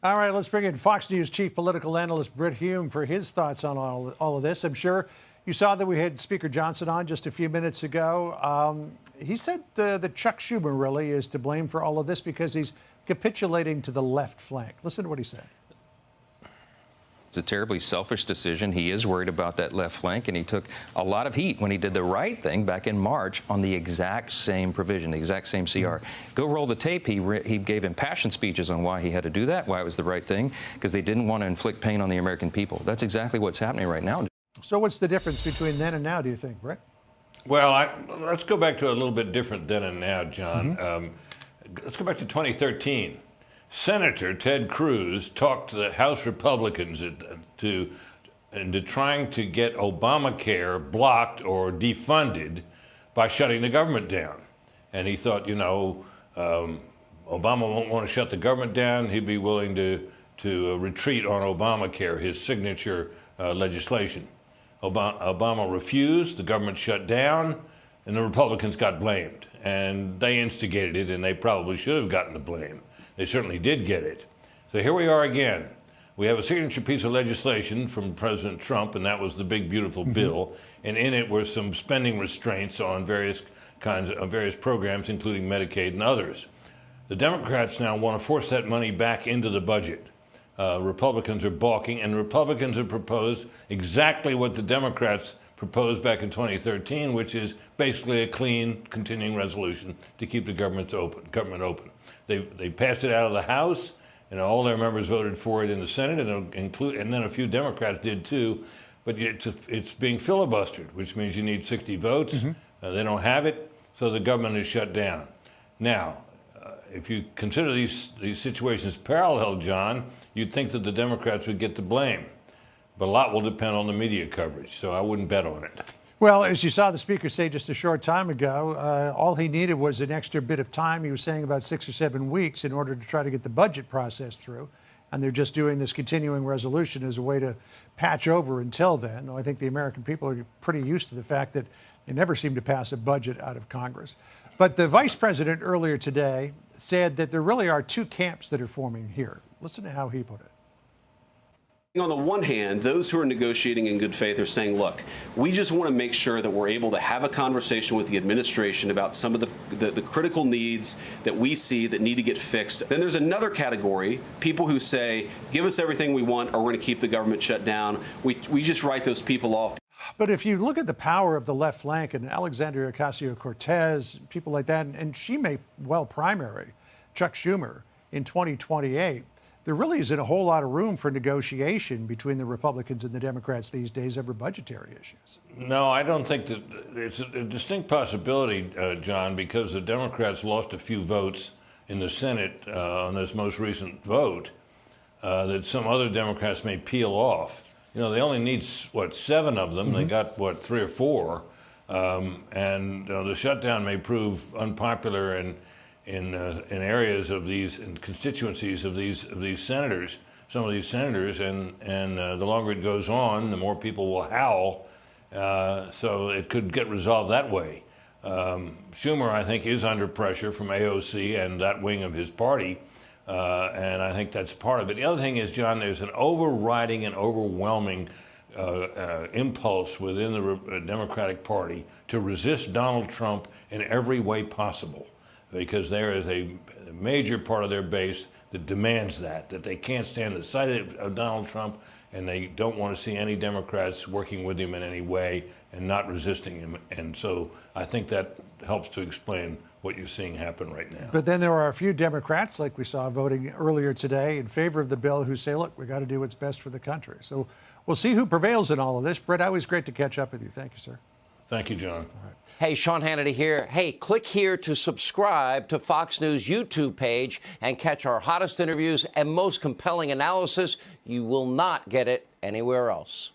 All right, let's bring in Fox News chief political analyst Brit Hume for his thoughts on all of this. I'm sure you saw that we had Speaker Johnson on just a few minutes ago. He said that Chuck Schumer really is to blame for all of this because he's capitulating to the left flank. Listen to what he said. It's a terribly selfish decision. He is worried about that left flank, and he took a lot of heat when he did the right thing back in March on the exact same provision, the exact same CR. Go roll the tape. He gave impassioned speeches on why he had to do that, why it was the right thing, because they didn't want to inflict pain on the American people. That's exactly what's happening right now. So what's the difference between then and now, do you think, Brett? Well, let's go back to a little bit different then and now, John. Let's go back to 2013. Senator Ted Cruz talked to the House Republicans into trying to get Obamacare blocked or defunded by shutting the government down. And he thought, Obama won't want to shut the government down. He'd be willing to retreat on Obamacare, his signature legislation. Obama refused, the government shut down, and the Republicans got blamed. And they instigated it, and they probably should have gotten the blame. They certainly did get it. So here we are again. We have a signature piece of legislation from President Trump, and that was the big, beautiful bill. And in it were some spending restraints on various programs, including Medicaid and others. The Democrats now want to force that money back into the budget. Republicans are balking, and Republicans have proposed exactly what the Democrats proposed back in 2013, which is basically a clean, continuing resolution to keep the government open. They passed it out of the House, and all their members voted for it in the Senate, and then a few Democrats did too. But it's being filibustered, which means you need 60 votes. They don't have it, so the government is shut down. Now, if you consider these situations parallel, John, you'd think that the Democrats would get the blame. But a lot will depend on the media coverage, so I wouldn't bet on it. Well, as you saw the speaker say just a short time ago, all he needed was an extra bit of time. He was saying about 6 or 7 weeks in order to try to get the budget process through. And they're just doing this continuing resolution as a way to patch over until then. Though I think the American people are pretty used to the fact that they never seem to pass a budget out of Congress. But the vice president earlier today said that there really are two camps that are forming here. Listen to how he put it. On the one hand, those who are negotiating in good faith are saying, look, we just want to make sure that we're able to have a conversation with the administration about some of the critical needs that we see that need to get fixed. Then there's another category, people who say, give us everything we want or we're going to keep the government shut down. We just write those people off. But if you look at the power of the left flank and Alexandria Ocasio-Cortez, people like that, and she may well primary Chuck Schumer in 2028, there really isn't a whole lot of room for negotiation between the Republicans and the Democrats these days over budgetary issues. No, I don't think that it's a distinct possibility, John, because the Democrats lost a few votes in the Senate on this most recent vote, that some other Democrats may peel off. They only need, 7 of them. They got, 3 or 4. And the shutdown may prove unpopular in areas of these in constituencies of these senators, some of these senators, and the longer it goes on, the more people will howl. So it could get resolved that way. Schumer, I think, is under pressure from AOC and that wing of his party, and I think that's part of it. The other thing is, John, there's an overriding and overwhelming impulse within the Democratic Party to resist Donald Trump in every way possible, because there is a major part of their base that demands that they can't stand the sight of Donald Trump, and they don't want to see any Democrats working with him in any way and not resisting him. And so I think that helps to explain what you're seeing happen right now. But then there are a few Democrats, like we saw voting earlier today, in favor of the bill who say, look, we got to do what's best for the country. So we'll see who prevails in all of this. Brett, always great to catch up with you. Thank you, sir. Thank you, John. All right. Hey, Sean Hannity here. Hey, click here to subscribe to Fox News YouTube page and catch our hottest interviews and most compelling analysis. You will not get it anywhere else.